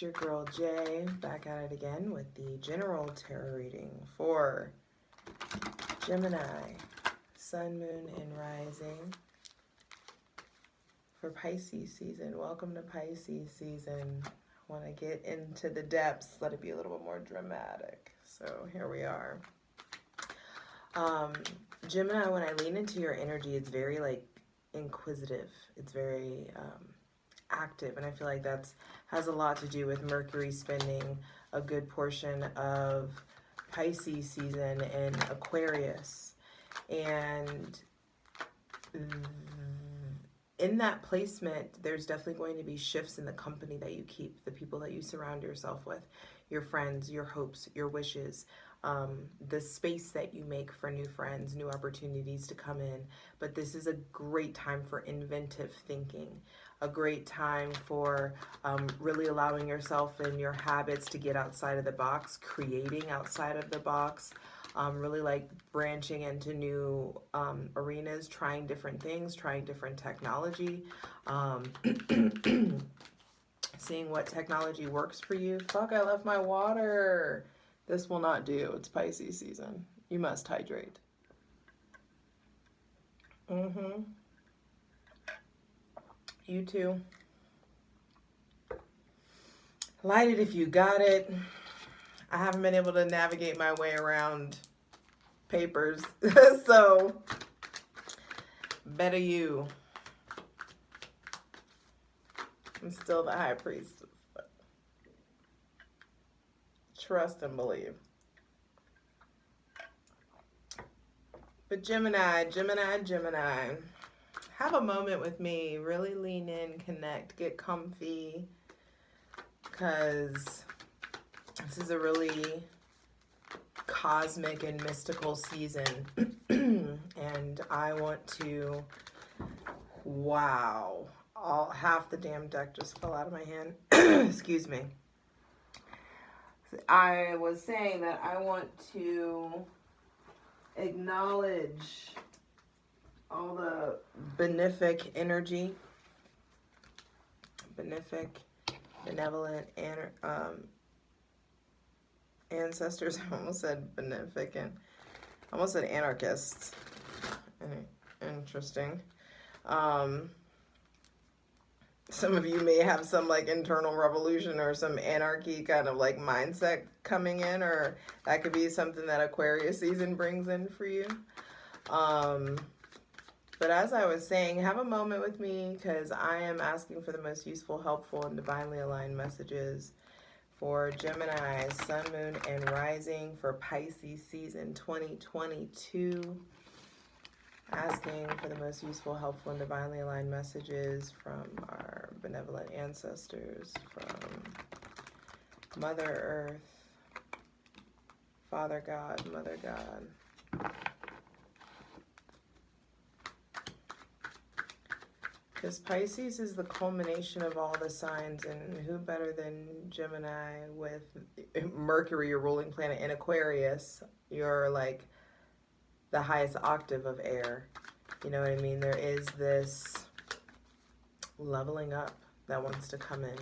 your girl Jay, back at it again with the general tarot reading for Gemini, Sun, Moon, and Rising for Pisces season. Welcome to Pisces season. I want to get into the depths, let it be a little bit more dramatic. So here we are. Gemini, when I lean into your energy, it's very like inquisitive. It's very active, and I feel like that's has a lot to do with Mercury spending a good portion of Pisces season in Aquarius. And in that placement, there's definitely going to be shifts in the company that you keep, the people that you surround yourself with, your friends, your hopes, your wishes, the space that you make for new friends, new opportunities to come in. But this is a great time for inventive thinking, a great time for really allowing yourself and your habits to get outside of the box, creating outside of the box, really like branching into new arenas, trying different things, trying different technology, seeing what technology works for you. Fuck, I left my water. This will not do. It's Pisces season. You must hydrate. You too. Light it if you got it. I haven't been able to navigate my way around papers. So, better you. I'm still the high priest. Trust and believe. But Gemini, have a moment with me. Really lean in, connect, get comfy. Because this is a really cosmic and mystical season. And I want to, wow. Half the damn deck just fell out of my hand. Excuse me. I was saying that I want to acknowledge all the benefic energy, benevolent ancestors. I almost said beneficent. I almost said anarchists. Interesting. Some of you may have some like internal revolution or some anarchy kind of like mindset coming in, or that could be something that Aquarius season brings in for you. But as I was saying, have a moment with me because I am asking for the most useful, helpful, and divinely aligned messages for Gemini, Sun, Moon, and Rising for Pisces season 2022. Asking for the most useful, helpful, and divinely aligned messages from our benevolent ancestors, from Mother Earth, Father God, Mother God. Because Pisces is the culmination of all the signs, and who better than Gemini with Mercury, your ruling planet, in Aquarius? You're like the highest octave of air. You know what I mean? There is this leveling up that wants to come in.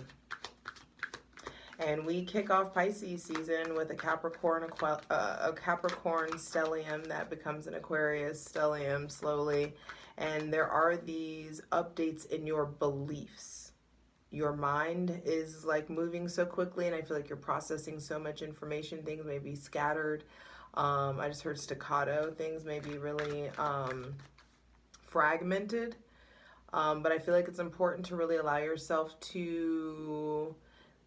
And we kick off Pisces season with a Capricorn stellium that becomes an Aquarius stellium slowly. And there are these updates in your beliefs. Your mind is like moving so quickly, and I feel like you're processing so much information. Things may be scattered. I just heard staccato. Things may be really fragmented. But I feel like it's important to really allow yourself to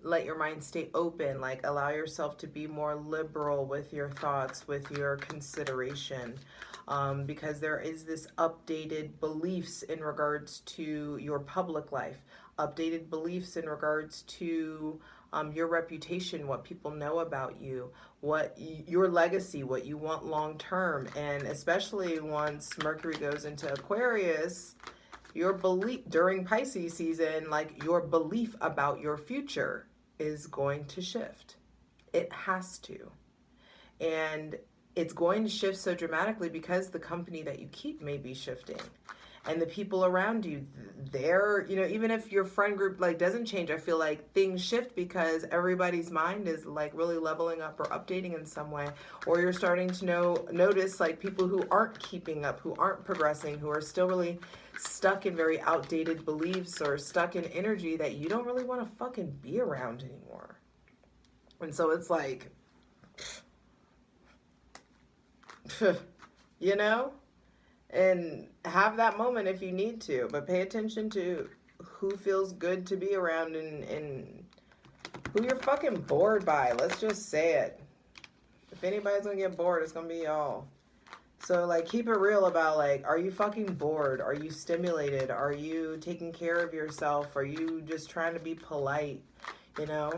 let your mind stay open. Like allow yourself to be more liberal with your thoughts, with your consideration. Because there is this updated beliefs in regards to your public life. Updated beliefs in regards to your reputation, what people know about you, what your legacy, what you want long term. And especially once Mercury goes into Aquarius, your belief during Pisces season, like your belief about your future is going to shift. It has to. And it's going to shift so dramatically because the company that you keep may be shifting. And the people around you, they're, you know, even if your friend group like doesn't change, I feel like things shift because everybody's mind is like really leveling up or updating in some way. Or you're starting to notice like people who aren't keeping up, who aren't progressing, who are still really stuck in very outdated beliefs or stuck in energy that you don't really want to fucking be around anymore. And so it's like, you know? And have that moment if you need to, but pay attention to who feels good to be around and who you're fucking bored by. Let's just say it. If anybody's gonna get bored, it's gonna be y'all. So like keep it real about like, are you fucking bored? Are you stimulated? Are you taking care of yourself? Are you just trying to be polite? You know?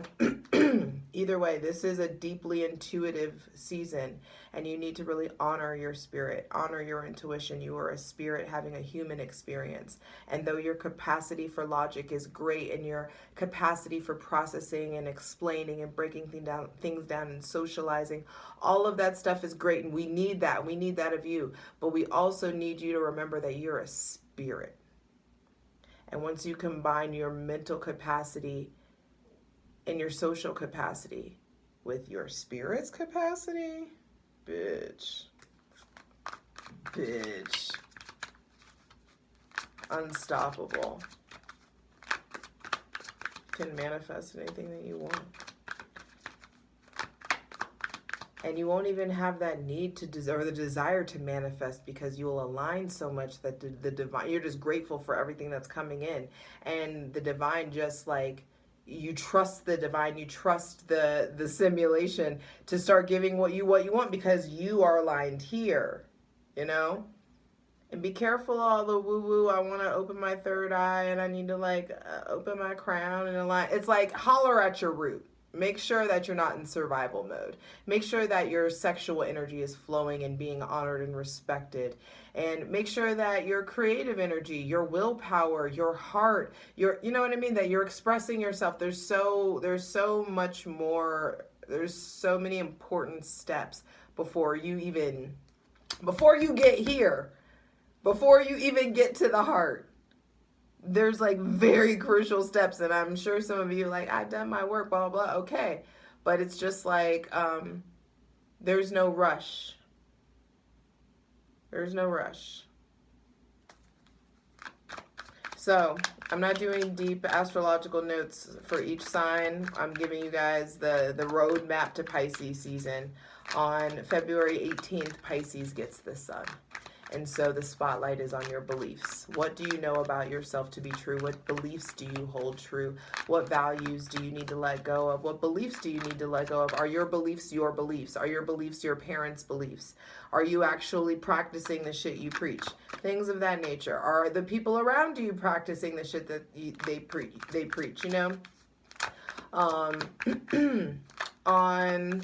Either way, this is a deeply intuitive season, and you need to really honor your spirit, honor your intuition. You are a spirit having a human experience. And though your capacity for logic is great, and your capacity for processing and explaining and breaking things down and socializing, all of that stuff is great, and we need that. We need that of you. But we also need you to remember that you're a spirit. And once you combine your mental capacity and your social capacity with your spirit's capacity, bitch, unstoppable. Can manifest anything that you want. And you won't even have that need to or the desire to manifest, because you will align so much that the divine, you're just grateful for everything that's coming in. And the divine just like, you trust the divine, you trust the simulation to start giving what you want, because you are aligned here, you know? And be careful all the woo-woo, I want to open my third eye and I need to like open my crown and align. It's like holler at your root. Make sure that you're not in survival mode. Make sure that your sexual energy is flowing and being honored and respected. And make sure that your creative energy, your willpower, your heart, you know what I mean? That you're expressing yourself. There's so much more. There's so many important steps before you get here, before you even get to the heart. There's like very crucial steps, and I'm sure some of you are like, I've done my work, blah, blah, blah. Okay. But it's just like, there's no rush. There's no rush. So I'm not doing deep astrological notes for each sign. I'm giving you guys the roadmap to Pisces season. On February 18th, Pisces gets the sun. And so the spotlight is on your beliefs. What do you know about yourself to be true? What beliefs do you hold true? What values do you need to let go of? What beliefs do you need to let go of? Are your beliefs your beliefs? Are your beliefs your parents' beliefs? Are you actually practicing the shit you preach? Things of that nature. Are the people around you practicing the shit that they preach, you know? On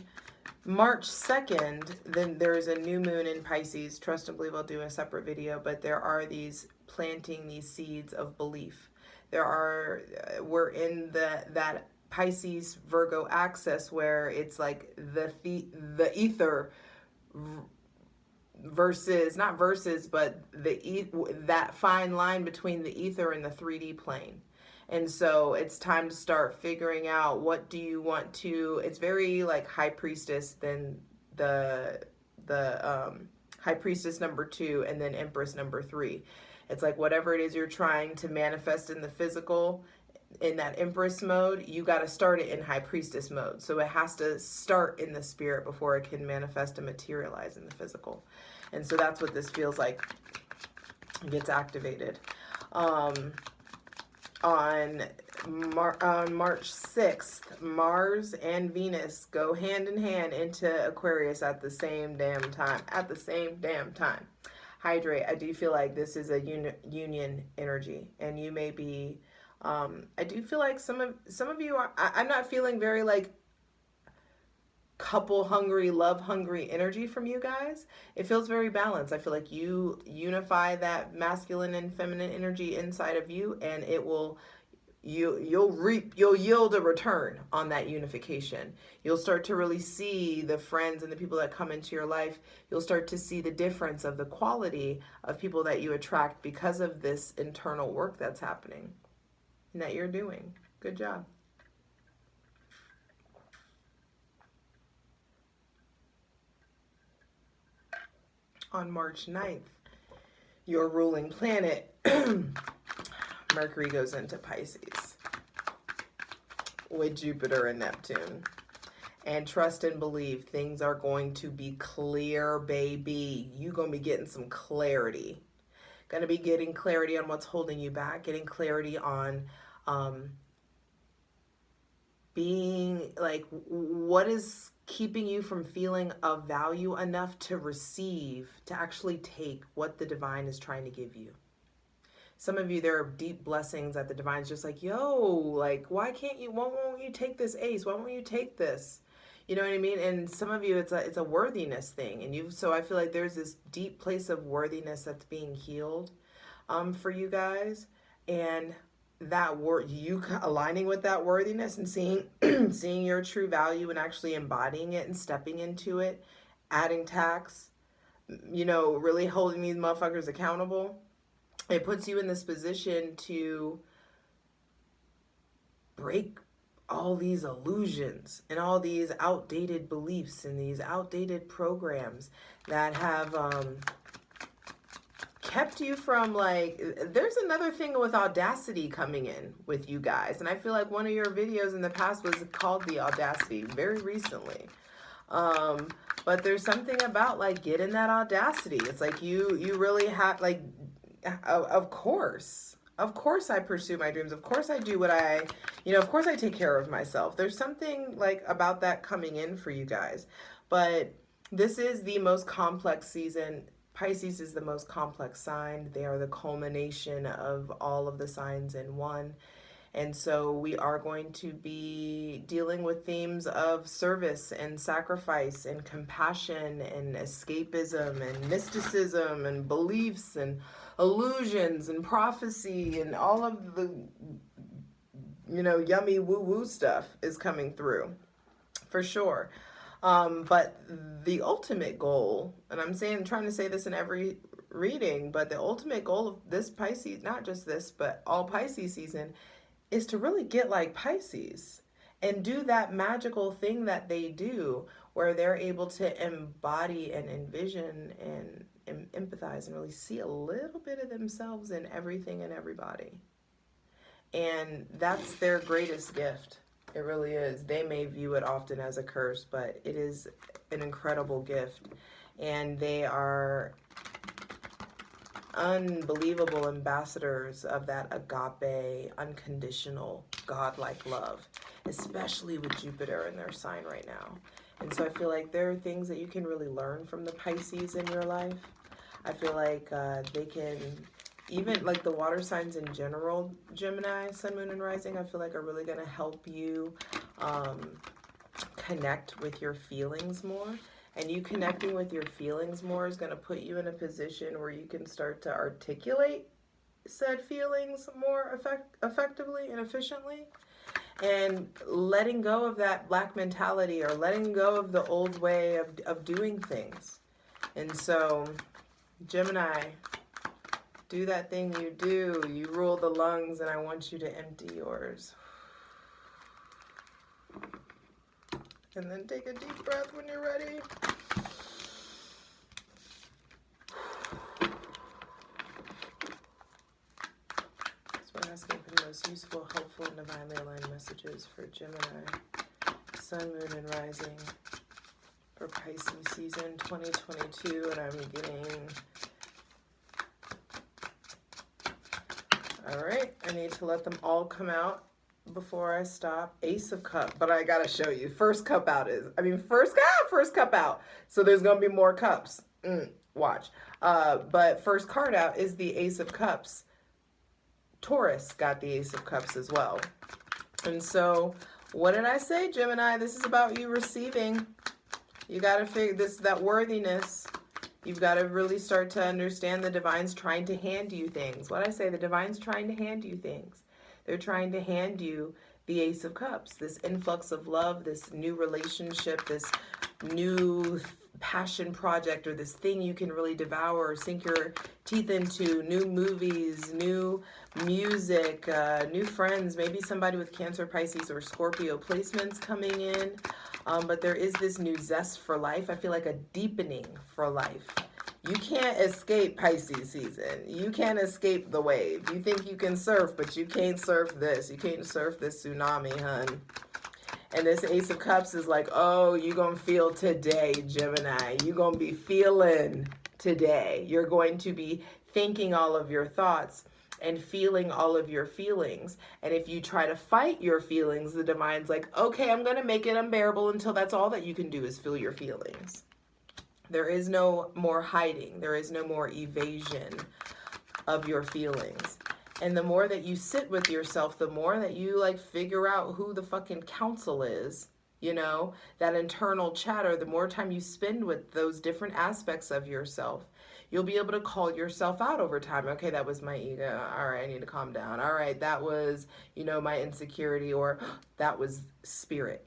March 2nd, then there's a new moon in Pisces. Trust and believe I'll do a separate video, but there are these planting these seeds of belief. We're in that Pisces Virgo axis where it's like the ether versus, not versus, but that fine line between the ether and the 3D plane. And so it's time to start figuring out, what do you want to, it's very like high priestess, then the high priestess number 2, and then empress number 3. It's like whatever it is you're trying to manifest in the physical, in that empress mode, you got to start it in high priestess mode. So it has to start in the spirit before it can manifest and materialize in the physical. And so that's what this feels like. It gets activated. On March 6th, Mars and Venus go hand in hand into Aquarius at the same damn time. Hydrate. I do feel like this is a union energy, and you may be, I do feel like some of you are, I'm not feeling very like couple hungry, love hungry energy from you guys. It feels very balanced. I feel like you unify that masculine and feminine energy inside of you, and it will, you'll yield a return on that unification. You'll start to really see the friends and the people that come into your life. You'll start to see the difference of the quality of people that you attract because of this internal work that's happening and that you're doing. Good job. On March 9th, your ruling planet, Mercury, goes into Pisces with Jupiter and Neptune. And trust and believe things are going to be clear, baby. You're going to be getting some clarity. Going to be getting clarity on what's holding you back, getting clarity on being like, what is keeping you from feeling of value enough to receive, to actually take what the divine is trying to give you. Some of you, there are deep blessings that the divine's just like, yo, like, why won't you take this ace? Why won't you take this? You know what I mean? And some of you, it's a worthiness thing. And so I feel like there's this deep place of worthiness that's being healed for you guys. And that you aligning with that worthiness and seeing seeing your true value and actually embodying it and stepping into it, adding tax, really holding these motherfuckers accountable. It puts you in this position to break all these illusions and all these outdated beliefs and these outdated programs that have kept you from, like, there's another thing with audacity coming in with you guys. And I feel like one of your videos in the past was called The Audacity, very recently. But there's something about, like, getting that audacity. It's like you really have, like, of course I pursue my dreams. Of course I do of course I take care of myself. There's something, like, about that coming in for you guys. But this is the most complex season. Pisces is the most complex sign. They are the culmination of all of the signs in one. And so we are going to be dealing with themes of service and sacrifice and compassion and escapism and mysticism and beliefs and illusions and prophecy, and all of the, yummy woo-woo stuff is coming through for sure. But the ultimate goal, and I'm trying to say this in every reading, but the ultimate goal of this Pisces, not just this, but all Pisces season, is to really get like Pisces and do that magical thing that they do where they're able to embody and envision and empathize and really see a little bit of themselves in everything and everybody. And that's their greatest gift. It really is. They may view it often as a curse, but it is an incredible gift. And they are unbelievable ambassadors of that agape, unconditional, godlike love, especially with Jupiter in their sign right now. And so I feel like there are things that you can really learn from the Pisces in your life. I feel like they can, even like the water signs in general, Gemini, Sun, Moon, and Rising, I feel like are really going to help you connect with your feelings more. And you connecting with your feelings more is going to put you in a position where you can start to articulate said feelings more effectively and efficiently. And letting go of that black mentality or letting go of the old way of doing things. And so, Gemini, do that thing you do. You rule the lungs, and I want you to empty yours. And then take a deep breath when you're ready. So we're asking for the most useful, helpful, and divinely aligned messages for Gemini, Sun, Moon, and Rising for Pisces season 2022. And I'm getting... All right, I need to let them all come out before I stop. Ace of Cups, but I gotta show you. First cup out first cup out. So there's gonna be more cups. Watch. But first card out is the Ace of Cups. Taurus got the Ace of Cups as well. And so, what did I say, Gemini? This is about you receiving. You gotta figure this, that worthiness. You've got to really start to understand the divine's trying to hand you things. What I say, the divine's trying to hand you things. They're trying to hand you the Ace of Cups, this influx of love, this new relationship, this new passion project, or this thing you can really devour or sink your teeth into, new movies, new music, new friends, maybe somebody with Cancer, Pisces, or Scorpio placements coming in. But there is this new zest for life. I feel like a deepening for life. You can't escape Pisces season. You can't escape the wave. You think you can surf, but you can't surf this. You can't surf this tsunami, hun. And this Ace of Cups is like, oh, you're going to feel today, Gemini. You're going to be feeling today. You're going to be thinking all of your thoughts and feeling all of your feelings. And if you try to fight your feelings, the divine's like, okay, I'm going to make it unbearable until that's all that you can do is feel your feelings. There is no more hiding. There is no more evasion of your feelings. And the more that you sit with yourself, the more that you like figure out who the fucking counsel is, you know, that internal chatter, the more time you spend with those different aspects of yourself, you'll be able to call yourself out over time. Okay, that was my ego. All right, I need to calm down. All right, that was, you know, my insecurity, or that was spirit.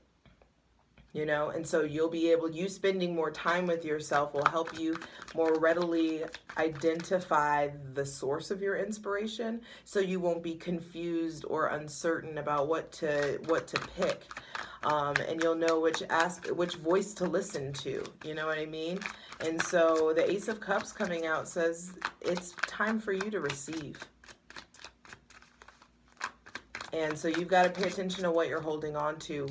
You know, and so you'll be able, you spending more time with yourself will help you more readily identify the source of your inspiration, so you won't be confused or uncertain about what to pick. And you'll know which voice to listen to, you know what I mean? And so the Ace of Cups coming out says it's time for you to receive. And so you've got to pay attention to what you're holding on to,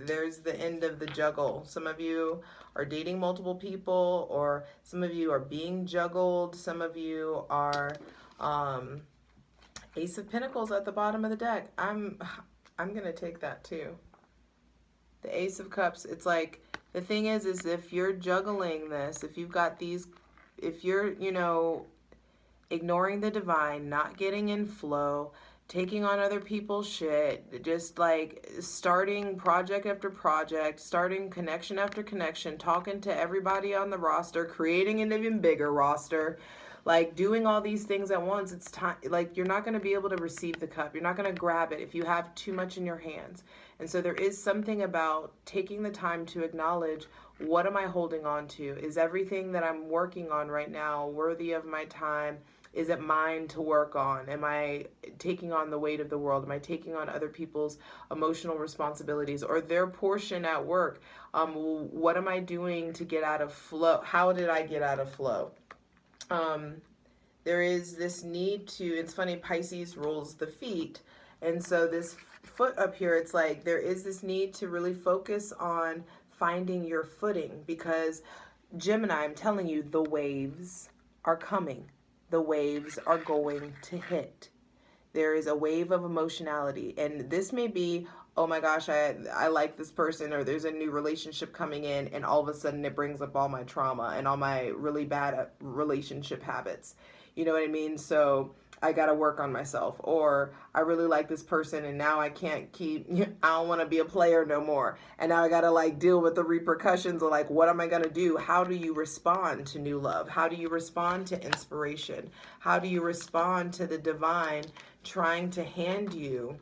there's the end of the juggle. Some of you are dating multiple people, or some of you are being juggled. Some of you are Ace of Pentacles at the bottom of the deck. I'm going to take that too. The Ace of Cups, it's like, the thing is if you're juggling this, if you've got these, if you're, you know, ignoring the divine, not getting in flow, taking on other people's shit, just like starting project after project, starting connection after connection, talking to everybody on the roster, creating an even bigger roster, like doing all these things at once, it's time, like you're not going to be able to receive the cup. You're not going to grab it if you have too much in your hands. And so there is something about taking the time to acknowledge, what am I holding on to? Is everything that I'm working on right now worthy of my time? Is it mine to work on? Am I taking on the weight of the world? Am I taking on other people's emotional responsibilities or their portion at work? What am I doing to get out of flow? How did I get out of flow? There is this need to, it's funny, Pisces rules the feet. And so this foot up here, it's like there is this need to really focus on finding your footing, because Gemini, I'm telling you, the waves are coming. The waves are going to hit. There is a wave of emotionality, and this may be, oh my gosh, I like this person, or there's a new relationship coming in, and all of a sudden it brings up all my trauma and all my really bad relationship habits. You know what I mean? So I got to work on myself. Or I really like this person, and now I can't I don't want to be a player no more. And now I got to like deal with the repercussions of like, what am I going to do? How do you respond to new love? How do you respond to inspiration? How do you respond to the divine trying to hand you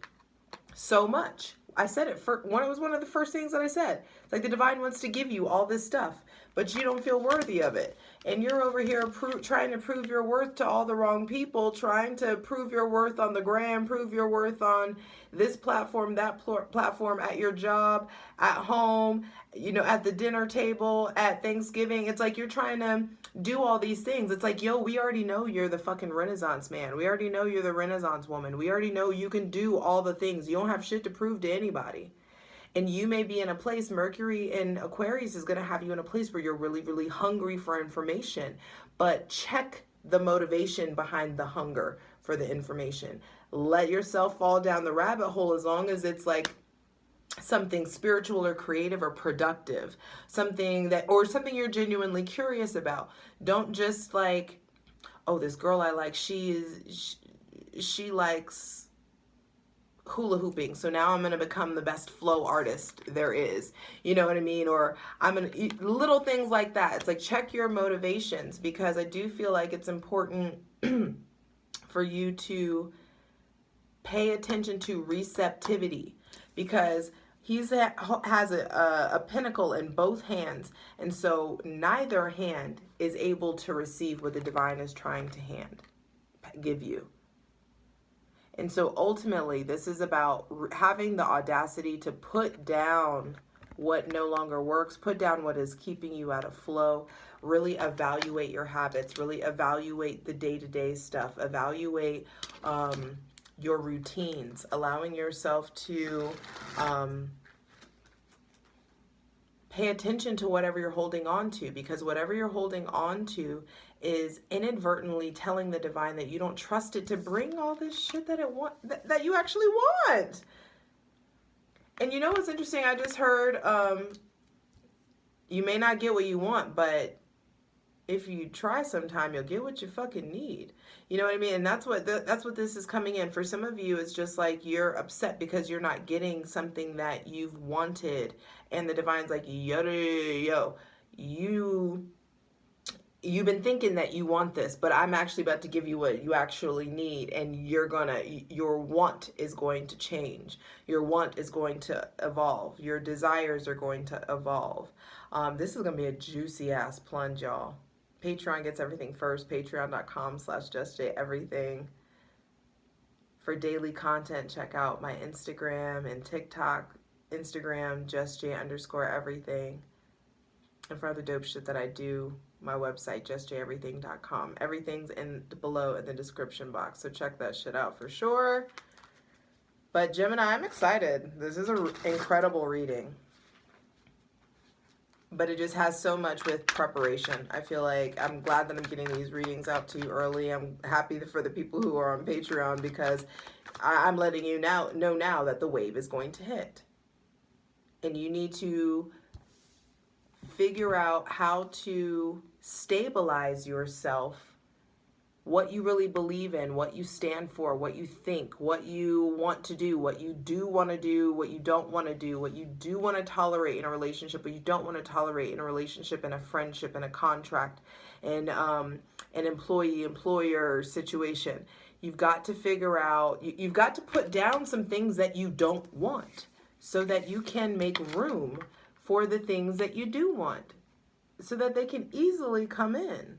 so much? I said it it was one of the first things that I said. It's like the divine wants to give you all this stuff, but you don't feel worthy of it. And you're over here trying to prove your worth to all the wrong people, trying to prove your worth on the gram, prove your worth on this platform, that platform, at your job, at home, you know, at the dinner table, at Thanksgiving. It's like you're trying to do all these things. It's like, yo, we already know you're the fucking Renaissance man. We already know you're the Renaissance woman. We already know you can do all the things. You don't have shit to prove to anybody. And you may be in a place, Mercury in Aquarius is going to have you in a place where you're really, really hungry for information. But check the motivation behind the hunger for the information. Let yourself fall down the rabbit hole, as long as it's like something spiritual or creative or productive. Something you're genuinely curious about. Don't just like, oh, this girl I like, she likes hula hooping, so now I'm going to become the best flow artist there is. You know what I mean? Or I'm going to, little things like that. It's like, check your motivations, because I do feel like it's important for you to pay attention to receptivity, because has a pentacle in both hands, and so neither hand is able to receive what the divine is trying to give you. And so ultimately, this is about having the audacity to put down what no longer works, put down what is keeping you out of flow, really evaluate your habits, really evaluate the day-to-day stuff, evaluate your routines, allowing yourself to pay attention to whatever you're holding on to, because whatever you're holding on to is inadvertently telling the divine that you don't trust it to bring all this shit that you actually want. And you know what's interesting? I just heard you may not get what you want, but if you try sometime, you'll get what you fucking need. You know what I mean? And that's what this is coming in. For some of you, it's just like you're upset because you're not getting something that you've wanted. And the divine's like, yo, you've been thinking that you want this, but I'm actually about to give you what you actually need, and your want is going to change. Your want is going to evolve. Your desires are going to evolve. This is going to be a juicy ass plunge, y'all. Patreon gets everything first. Patreon.com/justjeverything. For daily content, check out my Instagram and TikTok. Instagram, justj_everything. And for other dope shit that I do, my website, justjeverything.com. Everything's below in the description box, so check that shit out for sure. But Gemini, I'm excited. This is an incredible reading. But it just has so much with preparation. I feel like I'm glad that I'm getting these readings out to you early. I'm happy for the people who are on Patreon, because I'm letting you know now that the wave is going to hit. And you need to figure out how to stabilize yourself, what you really believe in, what you stand for, what you think, what you want to do, what you do want to do, what you don't want to do, what you do want to tolerate in a relationship, but you don't want to tolerate in a relationship, in a friendship, in a contract, in an employee-employer situation. You've got to figure out, you've got to put down some things that you don't want so that you can make room for the things that you do want, so that they can easily come in.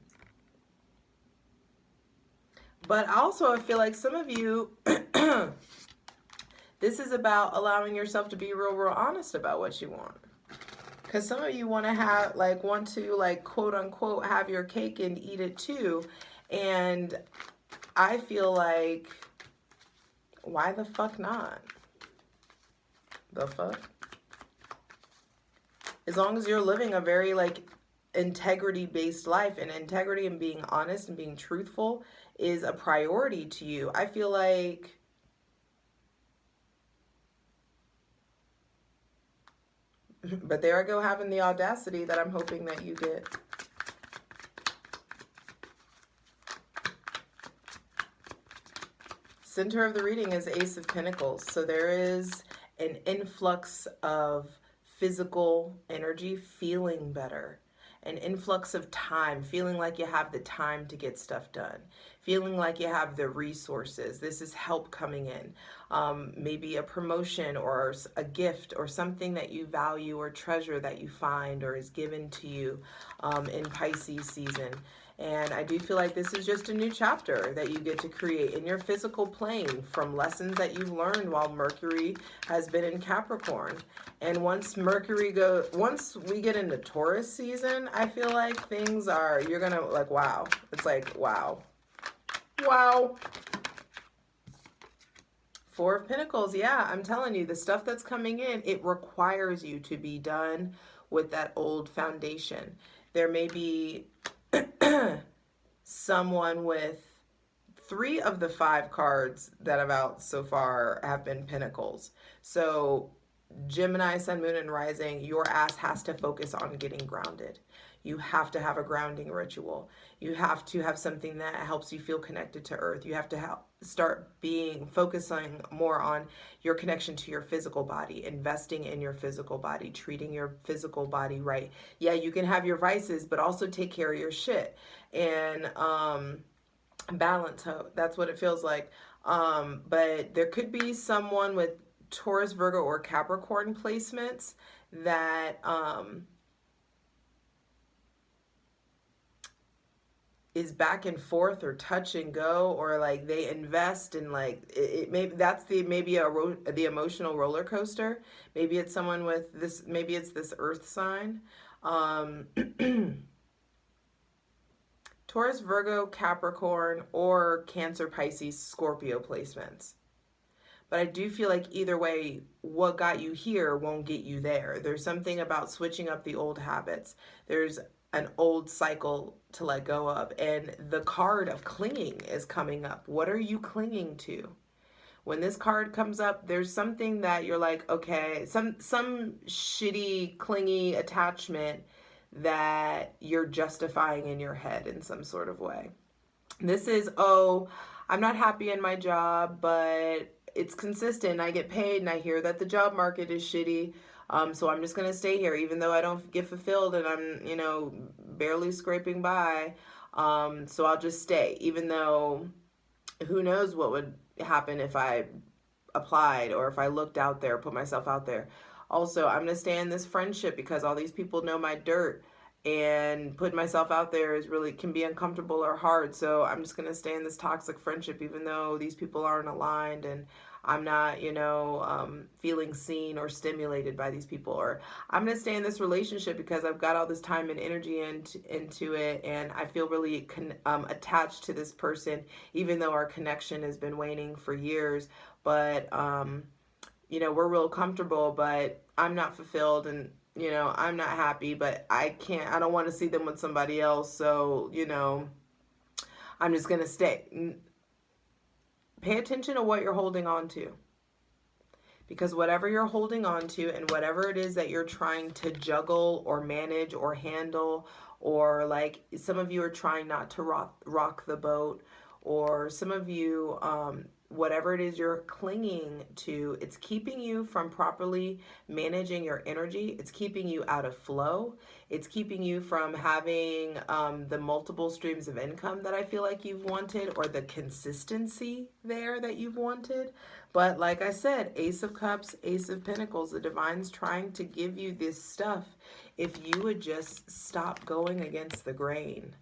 But also, I feel like some of you, this is about allowing yourself to be real honest about what you want. Because some of you want to quote unquote have your cake and eat it too. And I feel like, why the fuck not? The fuck? As long as you're living a very integrity-based life, and integrity and being honest and being truthful is a priority to you, I feel like but there I go, having the audacity that I'm hoping that you get. Center of the reading is Ace of Pentacles. So there is an influx of physical energy, feeling better. An influx of time, feeling like you have the time to get stuff done, feeling like you have the resources. This is help coming in. Maybe a promotion or a gift or something that you value or treasure that you find or is given to you in Pisces season. And I do feel like this is just a new chapter that you get to create in your physical plane from lessons that you've learned while Mercury has been in Capricorn. And once we get into Taurus season, I feel like things are, you're gonna wow. It's like, wow. Wow. Four of Pentacles, yeah, I'm telling you, the stuff that's coming in, it requires you to be done with that old foundation. There may be someone with 3 of the 5 cards that I've out so far have been Pentacles. So Gemini, Sun, Moon, and Rising, your ass has to focus on getting grounded. You have to have a grounding ritual. You have to have something that helps you feel connected to Earth. You have to start focusing more on your connection to your physical body, investing in your physical body, treating your physical body right. Yeah, you can have your vices, but also take care of your shit. And Balance, that's what it feels like. But there could be someone with Taurus, Virgo, or Capricorn placements that is back and forth or touch and go, or like they invest in like it maybe that's the the emotional roller coaster. Maybe it's someone with this, maybe it's this earth sign. um Taurus, Virgo, Capricorn, or Cancer, Pisces, Scorpio placements. But I do feel like either way, what got you here won't get you there. There's something about switching up the old habits. There's an old cycle to let go of. And the card of clinging is coming up. What are you clinging to? When this card comes up, there's something that you're like, okay, some shitty, clingy attachment that you're justifying in your head in some sort of way. This is, oh, I'm not happy in my job, but it's consistent. I get paid, and I hear that the job market is shitty. So I'm just going to stay here, even though I don't get fulfilled and I'm, barely scraping by. So I'll just stay, even though who knows what would happen if I applied or if I looked out there, put myself out there. Also, I'm going to stay in this friendship because all these people know my dirt, and putting myself out there is really can be uncomfortable or hard. So I'm just going to stay in this toxic friendship even though these people aren't aligned and I'm not, feeling seen or stimulated by these people. Or I'm going to stay in this relationship because I've got all this time and energy into it, and I feel really attached to this person, even though our connection has been waning for years. But, we're real comfortable, but I'm not fulfilled, and, I'm not happy, but I don't want to see them with somebody else. So, I'm just going to stay. Pay attention to what you're holding on to, because whatever you're holding on to and whatever it is that you're trying to juggle or manage or handle, or like some of you are trying not to rock the boat, or some of you, whatever it is you're clinging to, it's keeping you from properly managing your energy. It's keeping you out of flow. It's keeping you from having the multiple streams of income that I feel like you've wanted, or the consistency there that you've wanted. But like I said, Ace of Cups, Ace of Pentacles, the Divine's trying to give you this stuff if you would just stop going against the grain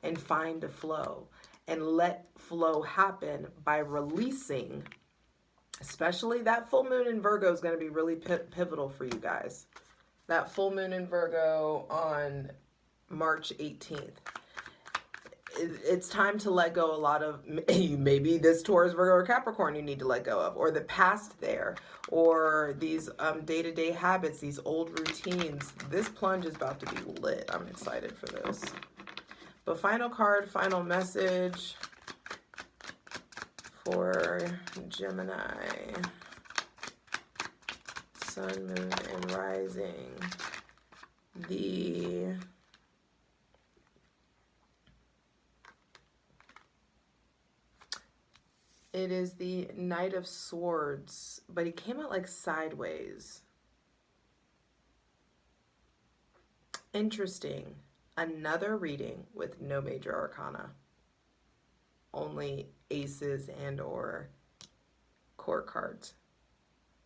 and find a flow. And let flow happen by releasing, especially that full moon in Virgo is going to be really pivotal for you guys. That full moon in Virgo on March 18th. It's time to let go a lot of, maybe this Taurus, Virgo, or Capricorn you need to let go of, or the past there, or these day-to-day habits, these old routines. This plunge is about to be lit. I'm excited for this. But final card, final message for Gemini, Sun, Moon, and Rising. It is the Knight of Swords, but he came out like sideways. Interesting. Another reading with no major arcana, only aces and or court cards.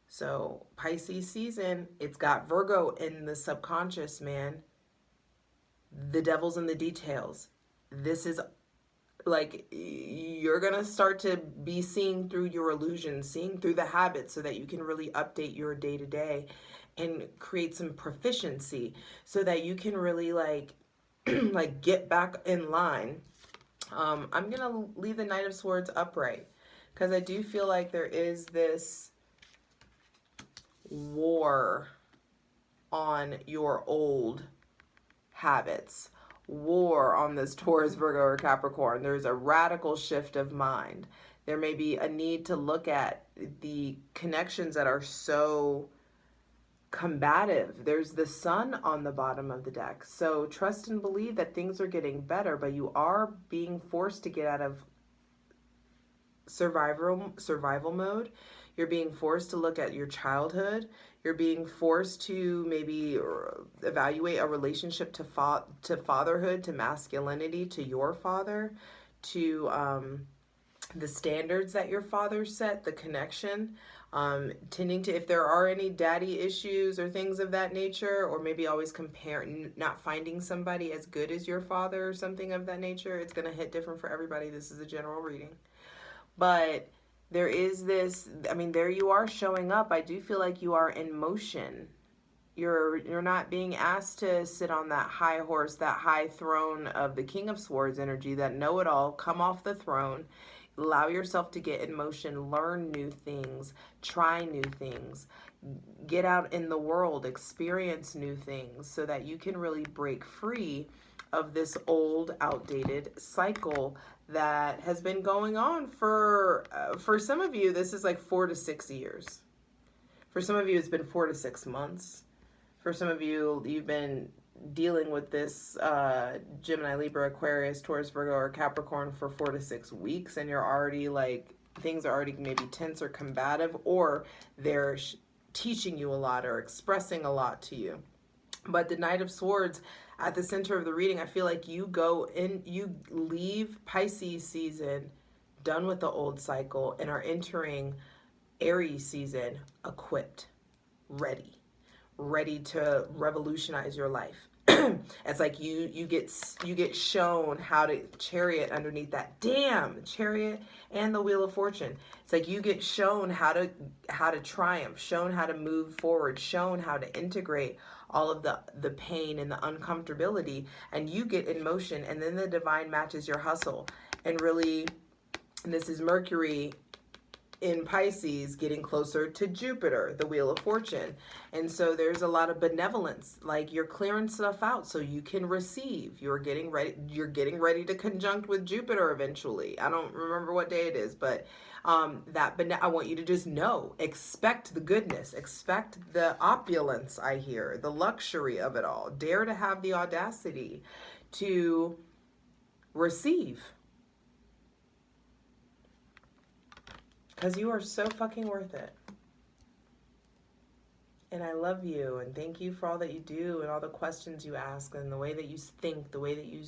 So Pisces season, it's got Virgo in the subconscious, man. The devil's in the details. This is like, you're gonna start to be seeing through your illusions, seeing through the habits, so that you can really update your day-to-day and create some proficiency so that you can really like get back in line. I'm gonna leave the Knight of Swords upright because I do feel like there is this war on your old habits, war on this Taurus, Virgo, or Capricorn. There's a radical shift of mind. There may be a need to look at the connections that are so combative. There's the Sun on the bottom of the deck. So trust and believe that things are getting better, but you are being forced to get out of survival mode. You're being forced to look at your childhood. You're being forced to maybe evaluate a relationship to fatherhood, to masculinity, to your father, to the standards that your father set, the connection, tending to, if there are any daddy issues or things of that nature, or maybe always comparing, not finding somebody as good as your father or something of that nature, it's going to hit different for everybody. This is a general reading. But there is this, I mean, there you are showing up. I do feel like you are in motion. You're not being asked to sit on that high horse, that high throne of the King of Swords energy, that know-it-all. Come off the throne. Allow yourself to get in motion, learn new things, try new things, get out in the world, experience new things so that you can really break free of this old, outdated cycle that has been going on for some of you. This is like 4 to 6 years. For some of you, it's been 4 to 6 months. For some of you, you've been dealing with this Gemini, Libra, Aquarius, Taurus, Virgo, or Capricorn for 4 to 6 weeks, and you're already like, things are already maybe tense or combative, or they're teaching you a lot or expressing a lot to you. But the Knight of Swords at the center of the reading, I feel like you leave Pisces season done with the old cycle and are entering Aries season equipped, ready to revolutionize your life. It's like you get shown how to chariot underneath that damn Chariot and the Wheel of Fortune. It's like you get shown how to triumph, shown how to move forward, shown how to integrate all of the pain and the uncomfortability, and you get in motion, and then the divine matches your hustle. And really, this is Mercury in Pisces getting closer to Jupiter, the Wheel of Fortune. And so there's a lot of benevolence, like you're clearing stuff out so you can receive. You're getting ready to conjunct with Jupiter eventually. I don't remember what day it is, but I want you to just know, expect the goodness, expect the opulence, I hear, the luxury of it all. Dare to have the audacity to receive. Because you are so fucking worth it. And I love you, and thank you for all that you do and all the questions you ask and the way that you think, the way that you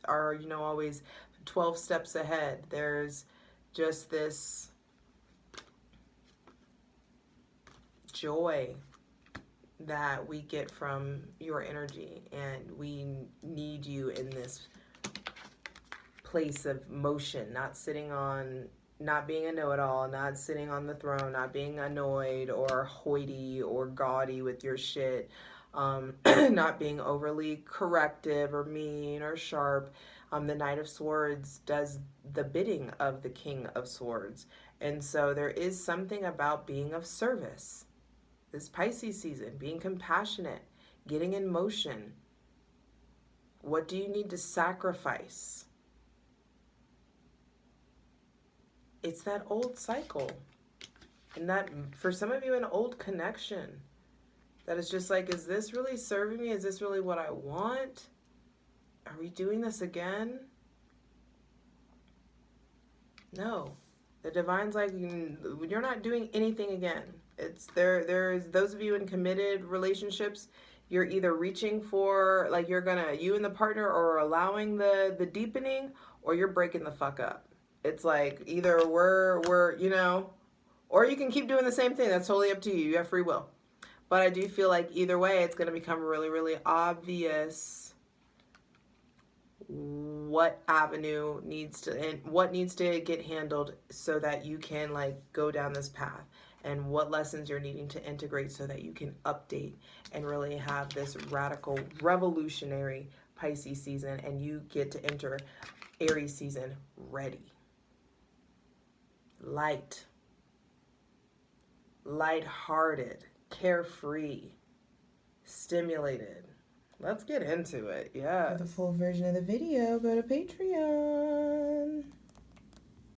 are, always 12 steps ahead. There's just this joy that we get from your energy, and we need you in this place of motion, not being a know-it-all, not sitting on the throne, not being annoyed or hoity or gaudy with your shit, not being overly corrective or mean or sharp. The Knight of Swords does the bidding of the King of Swords. And so there is something about being of service. This Pisces season, being compassionate, getting in motion. What do you need to sacrifice? It's that old cycle. And that, for some of you, an old connection. That is just like, is this really serving me? Is this really what I want? Are we doing this again? No. The divine's like, you're not doing anything again. It's there's those of you in committed relationships, you're either reaching for, like, you and the partner are allowing the deepening, or you're breaking the fuck up. It's like either we're or you can keep doing the same thing. That's totally up to you. You have free will. But I do feel like either way, it's going to become really, really obvious what avenue needs to get handled so that you can like go down this path, and what lessons you're needing to integrate so that you can update and really have this radical, revolutionary Pisces season, and you get to enter Aries season ready. Light-hearted, carefree, stimulated. Let's get into it. Yeah. For the full version of the video, go to Patreon.